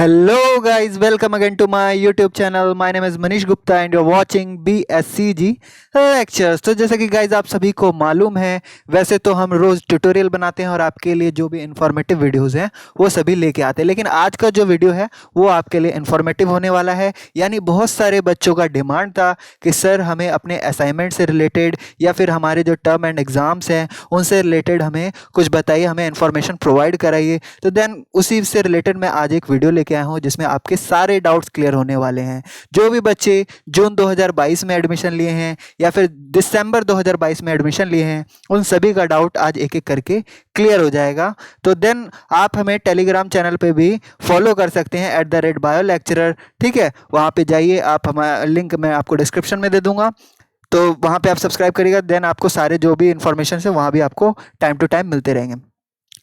Hello guys, welcome again to my YouTube channel. My name is Manish Gupta and you're watching BSCG lectures. तो जैसा कि guys आप सभी को मालूम है, वैसे तो हम रोज़ ट्यूटोरियल बनाते हैं और आपके लिए जो भी इंफॉर्मेटिव वीडियोस हैं वो सभी लेके आते हैं। लेकिन आज का जो वीडियो है वो आपके लिए इंफॉर्मेटिव होने वाला है। यानी बहुत सारे बच्चों का डिमांड था कि सर हमें अपने असाइनमेंट से रिलेटेड या फिर हमारे जो टर्म एंड एग्ज़ाम्स हैं उनसे रिलेटेड हमें कुछ बताइए, हमें इन्फॉर्मेशन प्रोवाइड कराइए। तो देन उसी से रिलेटेड मैं आज एक वीडियो लेके आया हूँ जिसमें आपके सारे डाउट्स क्लियर होने वाले हैं। जो भी बच्चे जून 2022 में एडमिशन लिए हैं या फिर दिसंबर 2022 में एडमिशन लिए हैं उन सभी का डाउट आज एक एक करके क्लियर हो जाएगा। तो देन आप हमें टेलीग्राम चैनल पे भी फॉलो कर सकते हैं @BioLecturer। ठीक है, वहाँ पे जाइए, आप हमारा लिंक मैं आपको डिस्क्रिप्शन में दे दूँगा, तो वहाँ पे आप सब्सक्राइब करिएगा। देन आपको सारे जो भी इन्फॉर्मेशन है वहाँ भी आपको टाइम टू टाइम मिलते रहेंगे।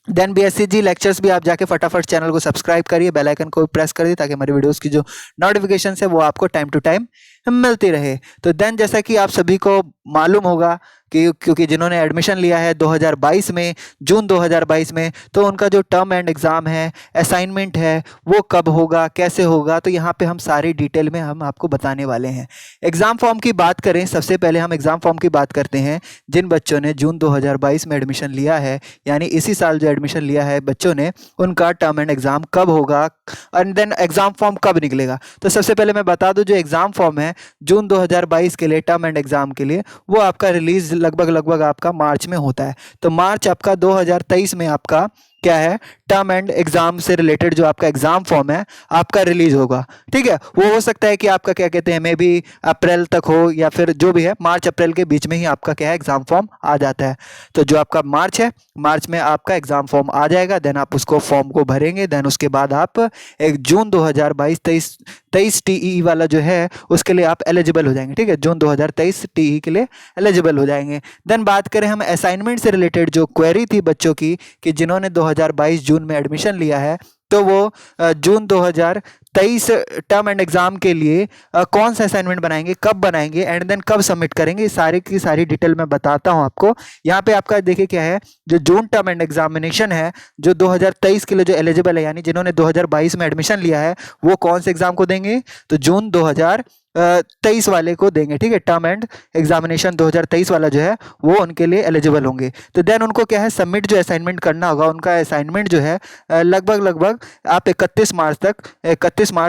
देन BSCG लेक्चर्स भी आप जाके फटाफट चैनल को सब्सक्राइब करिए, बेल आइकन को प्रेस करिए ताकि हमारी वीडियोस की जो नोटिफिकेशन है वो आपको टाइम टू टाइम मिलती रहे। तो देन जैसा कि आप सभी को मालूम होगा कि क्योंकि जिन्होंने एडमिशन लिया है 2022 में, जून 2022 में, तो उनका जो टर्म एंड एग्ज़ाम है, असाइनमेंट है, वो कब होगा, कैसे होगा, तो यहाँ पे हम सारी डिटेल में हम आपको बताने वाले हैं। एग्ज़ाम फॉर्म की बात करें, सबसे पहले हम एग्ज़ाम फॉर्म की बात करते हैं। जिन बच्चों ने जून 2022 में एडमिशन लिया है, यानी इसी साल जो एडमिशन लिया है बच्चों ने, उनका टर्म एंड एग्ज़ाम कब होगा एंड देन एग्ज़ाम फॉर्म कब निकलेगा। तो सबसे पहले मैं बता दूं, जो एग्ज़ाम फॉर्म है जून 2022 के लिए टर्म एंड एग्ज़ाम के लिए, वो आपका रिलीज़ लगभग आपका मार्च में होता है। तो मार्च आपका 2023 में आपका क्या है, टर्म एंड एग्ज़ाम से रिलेटेड जो आपका एग्ज़ाम फॉर्म है आपका रिलीज़ होगा। ठीक है, वो हो सकता है कि आपका क्या कहते हैं, मे बी अप्रैल तक हो या फिर जो भी है, मार्च अप्रैल के बीच में ही आपका क्या है, एग्ज़ाम फॉर्म आ जाता है। तो जो आपका मार्च है, मार्च में आपका एग्ज़ाम फॉर्म आ जाएगा। देन आप उसको फॉर्म को भरेंगे। देन उसके बाद आप एक जून 2022-23 TEE वाला जो है उसके लिए आप एलिजिबल हो जाएंगे। ठीक है, जून 2023 TEE के लिए एलिजिबल हो जाएंगे। देन बात करें हम असाइनमेंट से रिलेटेड, जो क्वेरी थी बच्चों की कि जिन्होंने 2022 जून में एडमिशन लिया है, तो वो जून 2023 टर्म एंड एग्ज़ाम के लिए कौन सा असाइनमेंट बनाएंगे, कब बनाएंगे एंड देन कब सबमिट करेंगे, सारी की सारी डिटेल मैं बताता हूं आपको। यहाँ पे आपका देखिए क्या है, जो जून टर्म एंड एग्जामिनेशन है जो 2023 के लिए जो एलिजिबल है, यानी जिन्होंने 2022 में एडमिशन लिया है, वो कौन से एग्ज़ाम को देंगे, तो जून 2023 वाले को देंगे। ठीक है, टर्म एंड एग्जामिनेशन 2023 वाला जो है वो उनके लिए एलिजिबल होंगे। तो देन उनको क्या है, सबमिट जो असाइनमेंट करना होगा, उनका असाइनमेंट जो है लगभग आप 31 मार्च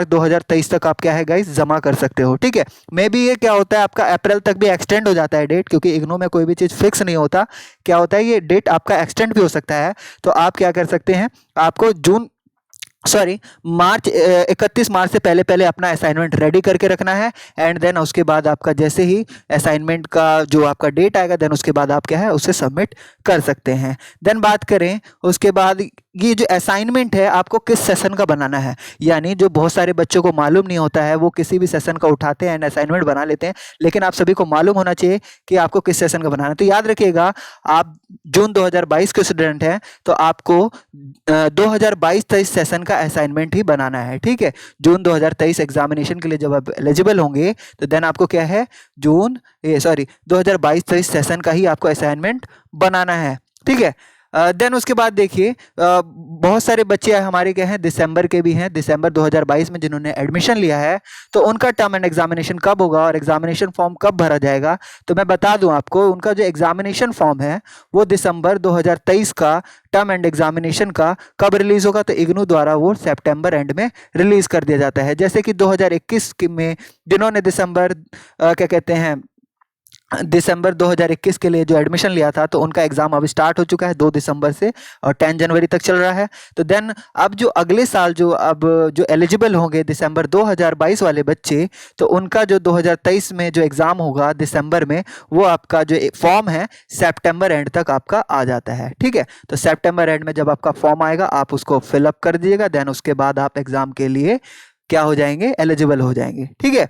2023 तक आप क्या है गाइस, जमा कर सकते हो। ठीक है, मे बी ये क्या होता है, आपका अप्रैल तक भी एक्सटेंड हो जाता है डेट, क्योंकि इग्नू में कोई भी चीज़ फिक्स नहीं होता। क्या होता है, ये डेट आपका एक्सटेंड भी हो सकता है। तो आप क्या कर सकते हैं, आपको मार्च 31 मार्च से पहले पहले अपना असाइनमेंट रेडी करके रखना है। एंड देन उसके बाद आपका जैसे ही असाइनमेंट का जो आपका डेट आएगा, देन उसके बाद आप क्या है उसे सबमिट कर सकते हैं। देन बात करें उसके बाद, ये जो असाइनमेंट है आपको किस सेशन का बनाना है, यानी जो बहुत सारे बच्चों को मालूम नहीं होता है, वो किसी भी सेशन का उठाते हैं एंड असाइनमेंट बना लेते हैं, लेकिन आप सभी को मालूम होना चाहिए कि आपको किस सेशन का बनाना है। तो याद रखिएगा, आप जून 2022 के स्टूडेंट हैं तो आपको 2022-23 सेशन का असाइनमेंट ही बनाना है। ठीक है, जून 2023 एग्जामिनेशन के लिए जब आप एलिजिबल होंगे तो देन आपको क्या है, 2022-23 सेशन का ही आपको असाइनमेंट बनाना है। ठीक है, देन उसके बाद देखिए, बहुत सारे बच्चे हमारे क्या हैं, दिसंबर के भी हैं, दिसंबर 2022 में जिन्होंने एडमिशन लिया है, तो उनका टर्म एंड एग्जामिनेशन कब होगा और एग्जामिनेशन फॉर्म कब भरा जाएगा। तो मैं बता दूं आपको, उनका जो एग्जामिनेशन फॉर्म है वो दिसंबर 2023 का टर्म एंड एग्जामिनेशन का कब रिलीज होगा, तो इग्नू द्वारा वो सितंबर एंड में रिलीज कर दिया जाता है। जैसे कि 2021 में जिन्होंने दिसंबर 2021 के लिए जो एडमिशन लिया था, तो उनका एग्ज़ाम अब स्टार्ट हो चुका है 2 दिसंबर से और 10 जनवरी तक चल रहा है। तो देन अब जो अगले साल जो एलिजिबल होंगे दिसंबर 2022 वाले बच्चे, तो उनका जो 2023 में जो एग्ज़ाम होगा दिसंबर में, वो आपका जो फॉर्म है सितंबर एंड तक आपका आ जाता है। ठीक है, तो सितंबर एंड में जब आपका फॉर्म आएगा आप उसको फिलअप कर दीजिएगा। देन उसके बाद आप एग्ज़ाम के लिए क्या हो जाएंगे, एलिजिबल हो जाएंगे। ठीक है,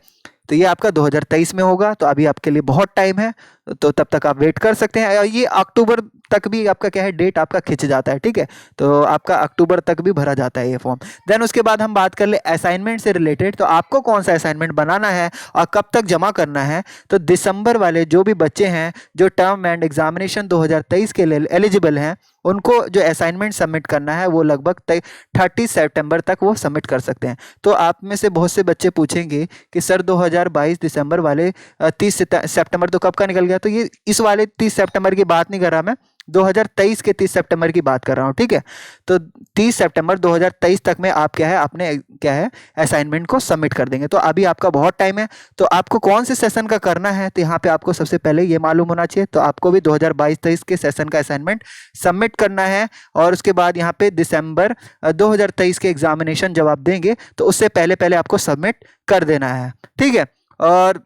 तो ये आपका 2023 में होगा। तो अभी आपके लिए बहुत टाइम है, तो तब तक आप वेट कर सकते हैं। और ये अक्टूबर तक भी आपका क्या है, डेट आपका खिंच जाता है, ठीक है। तो आपका अक्टूबर तक भी भरा जाता है ये फॉर्म। देन उसके बाद हम बात कर ले असाइनमेंट से रिलेटेड, तो आपको कौन सा असाइनमेंट बनाना है और कब तक जमा करना है। तो दिसंबर वाले जो भी बच्चे हैं जो टर्म एंड एग्जामिनेशन 2023 के लिए एलिजिबल हैं, उनको जो असाइनमेंट सबमिट करना है वो लगभग 30 सितंबर तक वो सबमिट कर सकते हैं। तो आप में से बहुत से बच्चे पूछेंगे कि सर 2022 दिसंबर वाले 30 सितंबर तो कब का निकल गया। तो ये इस वाले 30 सितंबर की बात नहीं कर रहा मैं, 2023 के 30 सितंबर की बात कर रहा हूँ, ठीक है। तो 30 सितंबर 2023 तक में आप क्या है अपने क्या है असाइनमेंट को सबमिट कर देंगे। तो अभी आपका बहुत टाइम है। तो आपको कौन से सेशन का करना है, तो यहाँ पे आपको सबसे पहले ये मालूम होना चाहिए। तो आपको भी 2022-23 के सेशन का असाइनमेंट सबमिट करना है, और उसके बाद यहाँ पे दिसंबर 2023 के एग्जामिनेशन जब आप देंगे तो उससे पहले पहले आपको सबमिट कर देना है, ठीक है। और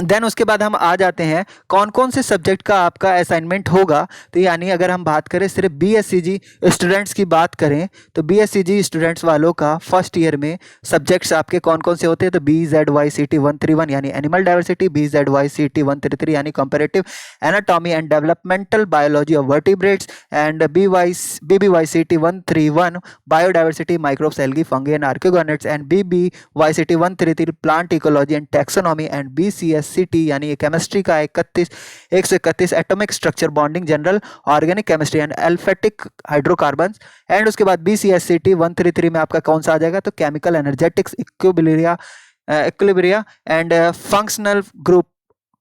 देन उसके बाद हम आ जाते हैं कौन कौन से सब्जेक्ट का आपका असाइनमेंट होगा। तो यानी अगर हम बात करें सिर्फ BSCG स्टूडेंट्स की बात करें, तो BSCG स्टूडेंट्स वालों का फर्स्ट ईयर में सब्जेक्ट्स आपके कौन कौन से होते हैं। तो BZYCT 131 यानी एनिमल डाइवर्सिटी, BZYCT 133 यानी comparative anatomy and developmental biology of vertebrates, and BBYCT 131 biodiversity microbes algae fungi and archegoniates, and BBYCT 133 plant ecology and taxonomy, and BCSCT यानी ये केमिस्ट्री का 131 atomic structure bonding general organic chemistry and aliphatic hydrocarbons. And उसके बाद BCSCT 133 में आपका कौन सा आ जाएगा, तो chemical energetics equilibria and functional group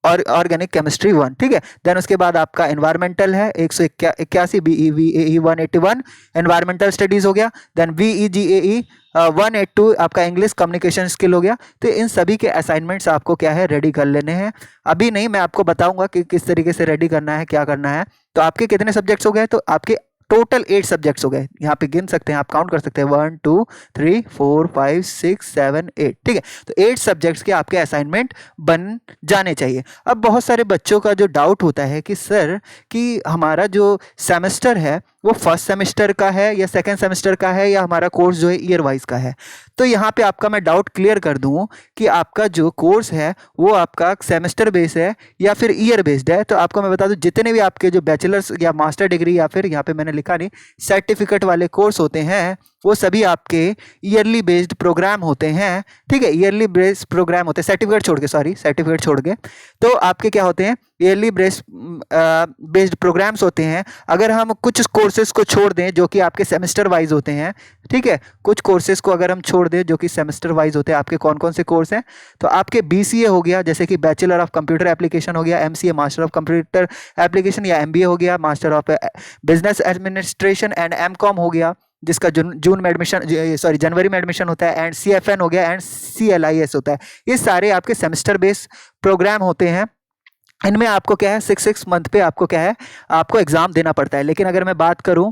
और ऑर्गेनिक केमिस्ट्री 1, ठीक है। देन उसके बाद आपका एनवायरमेंटल है 181 BEVAE 181 एनवायरमेंटल स्टडीज हो गया। देन VEGAE 182 आपका इंग्लिश कम्युनिकेशन स्किल हो गया। तो इन सभी के असाइनमेंट्स आपको क्या है रेडी कर लेने हैं। अभी नहीं, मैं आपको बताऊंगा कि किस तरीके से रेडी करना है, क्या करना है। तो आपके कितने सब्जेक्ट्स हो गए, तो आपके टोटल 8 सब्जेक्ट्स हो गए। यहाँ पे गिन सकते हैं, आप काउंट कर सकते हैं 1 2 3 4 5 6 7 8, ठीक है। तो 8 सब्जेक्ट्स के आपके असाइनमेंट बन जाने चाहिए। अब बहुत सारे बच्चों का जो डाउट होता है कि सर कि हमारा जो सेमेस्टर है वो फर्स्ट सेमेस्टर का है या सेकेंड सेमेस्टर का है, या हमारा कोर्स जो है ईयर वाइज का है। तो यहाँ पे आपका मैं डाउट क्लियर कर दूँ कि आपका जो कोर्स है वो आपका सेमेस्टर बेस्ड है या फिर ईयर बेस्ड है। तो आपको मैं बता दूँ जितने भी आपके जो बैचलर्स या मास्टर डिग्री या फिर यहाँ पे मैंने लिखा नहीं सर्टिफिकेट वाले कोर्स होते हैं, वो सभी आपके ईयरली बेस्ड प्रोग्राम होते हैं, ठीक है। ईयरली बेस्ड प्रोग्राम होते हैं, सर्टिफिकेट छोड़ के तो आपके क्या होते हैं ईयरली बेस्ड प्रोग्राम्स होते हैं। अगर हम कुछ कोर्सेज को छोड़ दें जो कि आपके सेमेस्टर वाइज होते हैं, ठीक है, कुछ कोर्सेज को अगर हम छोड़ दें जो कि सेमेस्टर वाइज होते हैं, आपके कौन कौन से कोर्स हैं, तो आपके BCA हो गया, जैसे कि बैचलर ऑफ कंप्यूटर एप्लीकेशन हो गया, MCA master of computer application, या MBA हो गया master of business administration, and MCOM हो गया जिसका जनवरी में एडमिशन होता है, एंड CFN हो गया, एंड CLIS होता है। ये सारे आपके सेमेस्टर बेस्ड प्रोग्राम होते हैं। इनमें आपको क्या है 6 मंथ पे आपको क्या है आपको एग्जाम देना पड़ता है। लेकिन अगर मैं बात करूं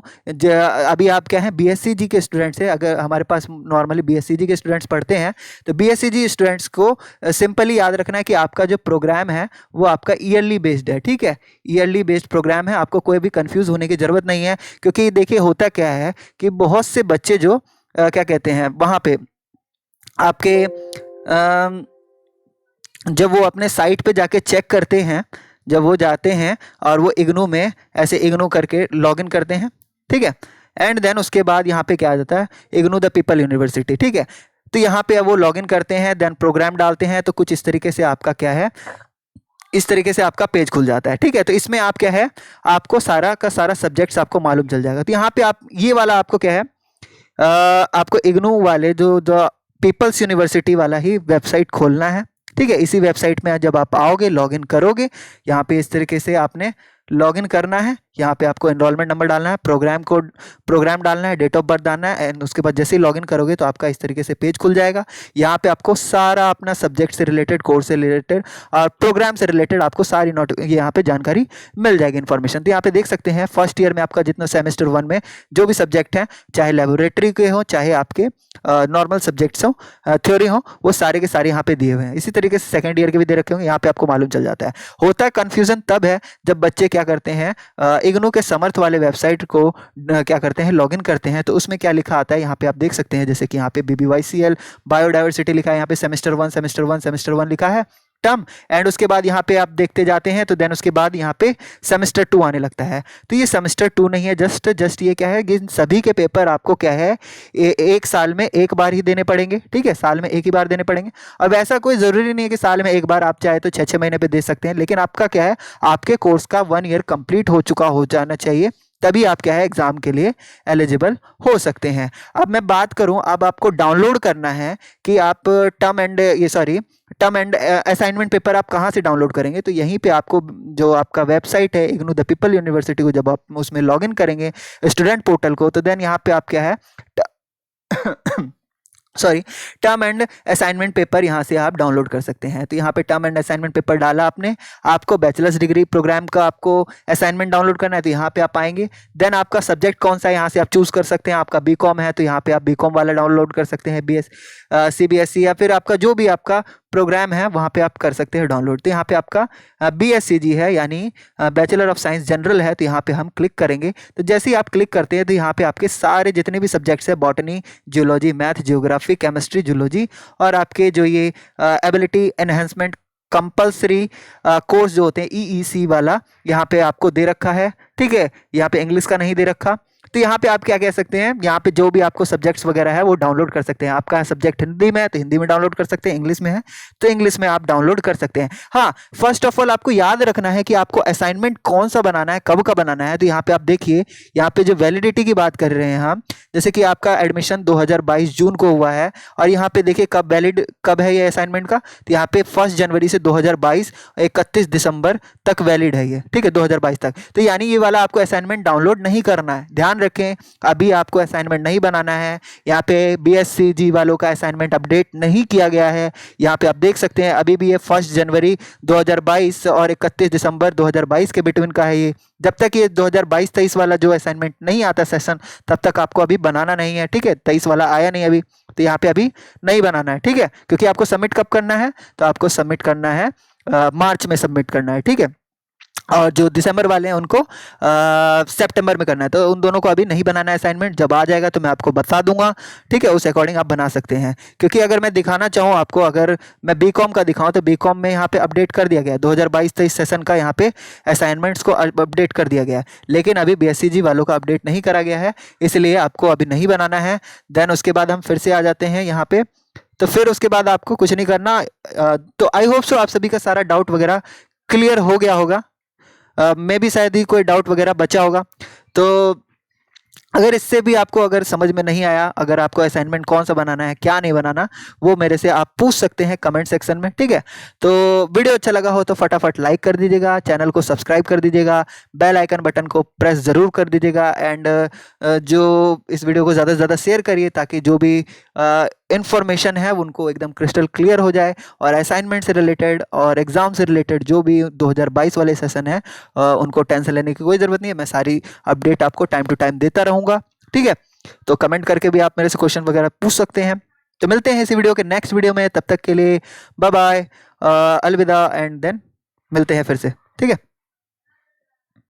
अभी आप क्या है BSCG के स्टूडेंट्स हैं, अगर हमारे पास नॉर्मली BSCG के स्टूडेंट्स पढ़ते हैं, तो BSCG स्टूडेंट्स को सिंपली याद रखना है कि आपका जो प्रोग्राम है वो आपका ईयरली बेस्ड है, ठीक है। ईयरली बेस्ड प्रोग्राम है, आपको कोई भी कंफ्यूज होने की ज़रूरत नहीं है। क्योंकि देखिए होता क्या है कि बहुत से बच्चे जो क्या कहते हैं वहाँ पे आपके जब वो अपने साइट पे जाके चेक करते हैं, जब वो जाते हैं और वो इग्नू में ऐसे इग्नू करके लॉगिन करते हैं, ठीक है। एंड देन उसके बाद यहाँ पे क्या आ जाता है इग्नू द पीपल यूनिवर्सिटी, ठीक है। तो यहाँ पे वो लॉगिन करते हैं, देन प्रोग्राम डालते हैं, तो कुछ इस तरीके से आपका क्या है इस तरीके से आपका पेज खुल जाता है, ठीक है। तो इसमें आप क्या है आपको सारा का सारा सब्जेक्ट्स आपको मालूम चल जाएगा। तो यहाँ पे आप ये वाला आपको क्या है आपको इग्नू वाले जो पीपल्स यूनिवर्सिटी वाला ही वेबसाइट खोलना है, ठीक है। इसी वेबसाइट में जब आप आओगे लॉगिन करोगे, यहाँ पे इस तरीके से आपने लॉगिन करना है। यहाँ पे आपको एनरोलमेंट नंबर डालना है, प्रोग्राम डालना है, डेट ऑफ बर्थ डालना है, एंड उसके बाद जैसे ही लॉगिन करोगे तो आपका इस तरीके से पेज खुल जाएगा। यहाँ पे आपको सारा अपना सब्जेक्ट से रिलेटेड, कोर्स से रिलेटेड और प्रोग्राम से रिलेटेड आपको सारी यहाँ पे जानकारी मिल जाएगी, इन्फॉर्मेशन। तो यहाँ पे देख सकते हैं फर्स्ट ईयर में आपका जितना सेमेस्टर 1 में जो भी सब्जेक्ट हैं, चाहे लेबोरेटरी के हो चाहे आपके नॉर्मल सब्जेक्ट्स हो, थ्योरी हो, वो सारे के सारे यहाँ पे दिए हुए हैं। इसी तरीके से सेकंड ईयर के भी दे रखे होंगे, यहाँ पे आपको मालूम चल जाता है। होता है कन्फ्यूजन तब है जब बच्चे क्या करते हैं इग्नू के समर्थ वाले वेबसाइट को क्या करते हैं लॉगिन करते हैं, तो उसमें क्या लिखा आता है यहाँ पे आप देख सकते हैं, जैसे कि यहाँ पे BBYCL बायोडाइवर्सिटी लिखा है, यहाँ पे सेमेस्टर 1 लिखा है, टर्म, एंड उसके बाद यहाँ पे आप देखते जाते हैं तो देन उसके बाद यहाँ पे सेमेस्टर 2 आने लगता है। तो ये सेमेस्टर 2 नहीं है, जस्ट ये क्या है कि सभी के पेपर आपको क्या है एक साल में एक बार ही देने पड़ेंगे, ठीक है, साल में एक ही बार देने पड़ेंगे। अब ऐसा कोई ज़रूरी नहीं है कि साल में एक बार, आप चाहे तो 6-6 महीने पे दे सकते हैं, लेकिन आपका क्या है आपके कोर्स का 1 ईयर कंप्लीट हो चुका हो जाना चाहिए, तभी आप क्या है एग्ज़ाम के लिए एलिजिबल हो सकते हैं। अब मैं बात करूं, अब आपको डाउनलोड करना है कि आप टर्म एंड असाइनमेंट पेपर आप कहाँ से डाउनलोड करेंगे। तो यहीं पे आपको जो आपका वेबसाइट है इग्नू द पीपल यूनिवर्सिटी को, जब आप उसमें लॉगिन करेंगे स्टूडेंट पोर्टल को, तो देन यहाँ पे आप क्या है टर्म एंड असाइनमेंट पेपर यहाँ से आप डाउनलोड कर सकते हैं। तो यहाँ पे टर्म एंड असाइनमेंट पेपर डाला आपने, आपको बैचलर्स डिग्री प्रोग्राम का आपको असाइनमेंट डाउनलोड करना है, तो यहाँ पे आप आएंगे। देन आपका सब्जेक्ट कौन सा है यहाँ से आप चूज़ कर सकते हैं। आपका बीकॉम है तो यहाँ पे आप बीकॉम वाला डाउनलोड कर सकते हैं, CBSE या फिर आपका जो भी आपका प्रोग्राम है वहाँ पे आप कर सकते हैं डाउनलोड। तो यहाँ पे आपका BSCG है यानी बैचलर ऑफ साइंस जनरल है, तो यहाँ पे हम क्लिक करेंगे। तो जैसे ही आप क्लिक करते हैं तो यहाँ पे आपके सारे जितने भी सब्जेक्ट्स है, botany, geology, math, geography, chemistry, zoology, और आपके जो ये एबिलिटी एनहेंसमेंट कंपलसरी कोर्स जो होते हैं EEC वाला यहाँ पे आपको दे रखा है, ठीक है। यहाँ पे इंग्लिश का नहीं दे रखा। तो यहाँ पे आप क्या कह सकते हैं, यहाँ पे जो भी आपको सब्जेक्ट्स वगैरह है वो डाउनलोड कर सकते हैं। आपका सब्जेक्ट हिंदी में है तो हिंदी में डाउनलोड कर सकते हैं, इंग्लिश में है तो इंग्लिश में आप डाउनलोड कर सकते हैं। हाँ, फर्स्ट ऑफ ऑल आपको याद रखना है कि आपको असाइनमेंट कौन सा बनाना है, कब का बनाना है। तो यहाँ पे आप देखिए, यहाँ पे जो वैलिडिटी की बात कर रहे हैं हम, जैसे कि आपका एडमिशन 2022 जून को हुआ है, और यहाँ पे देखिए कब वैलिड कब है ये असाइनमेंट का, तो यहाँ पे 1 जनवरी से 2022 31 दिसंबर तक वैलिड है ये, ठीक है, 2022 तक। तो यानी ये वाला आपको असाइनमेंट डाउनलोड नहीं करना है, ध्यान रखें, अभी आपको असाइनमेंट नहीं बनाना है। यहाँ पे BSCG वालों का असाइनमेंट अपडेट नहीं किया गया है। यहाँ पे आप देख सकते हैं अभी भी ये 1 जनवरी 2022 और 31 दिसंबर 2022 के बिटवीन का है ये। जब तक ये 2022-23 वाला जो असाइनमेंट नहीं आता सेशन, तब तक आपको अभी बनाना नहीं है, ठीक है। 23 वाला आया नहीं अभी, तो यहाँ पे अभी नहीं बनाना है, ठीक है, क्योंकि आपको सबमिट कब करना है, तो आपको सबमिट करना है मार्च में सबमिट करना है, ठीक है। और जो दिसंबर वाले हैं उनको सितंबर में करना है। तो उन दोनों को अभी नहीं बनाना है असाइनमेंट, जब आ जाएगा तो मैं आपको बता दूंगा, ठीक है, उस अकॉर्डिंग आप बना सकते हैं। क्योंकि अगर मैं दिखाना चाहूँ आपको, अगर मैं बीकॉम का दिखाऊं तो बीकॉम में यहाँ पे अपडेट कर दिया गया है 2022-23 सेशन का, यहाँ पे असाइनमेंट्स को अपडेट कर दिया गया है, लेकिन अभी BSCG वालों का अपडेट नहीं करा गया है, इसलिए आपको अभी नहीं बनाना है। देन उसके बाद हम फिर से आ जाते हैं यहाँ पे, तो फिर उसके बाद आपको कुछ नहीं करना। तो आई होप सो आप सभी का सारा डाउट वगैरह क्लियर हो गया होगा। मैं भी शायद ही कोई डाउट वगैरह बचा होगा। तो अगर इससे भी आपको अगर समझ में नहीं आया, अगर आपको असाइनमेंट कौन सा बनाना है, क्या नहीं बनाना, वो मेरे से आप पूछ सकते हैं कमेंट सेक्शन में, ठीक है। तो वीडियो अच्छा लगा हो तो फटाफट लाइक कर दीजिएगा, चैनल को सब्सक्राइब कर दीजिएगा, बेल आइकन बटन को प्रेस ज़रूर कर दीजिएगा, एंड जो इस वीडियो को ज़्यादा से ज़्यादा शेयर करिए, ताकि जो भी इन्फॉर्मेशन है उनको एकदम क्रिस्टल क्लियर हो जाए। और असाइनमेंट से रिलेटेड और एग्ज़ाम से रिलेटेड जो भी 2022 वाले सेशन है, उनको टेंशन लेने की कोई ज़रूरत नहीं है। मैं सारी अपडेट आपको टाइम टू टाइम देता रहूँगा, ठीक है। तो कमेंट करके भी आप मेरे से क्वेश्चन वगैरह पूछ सकते हैं। तो मिलते हैं इसी वीडियो के नेक्स्ट वीडियो में, तब तक के लिए बाय बाय, अलविदा, एंड देन मिलते हैं फिर से, ठीक है।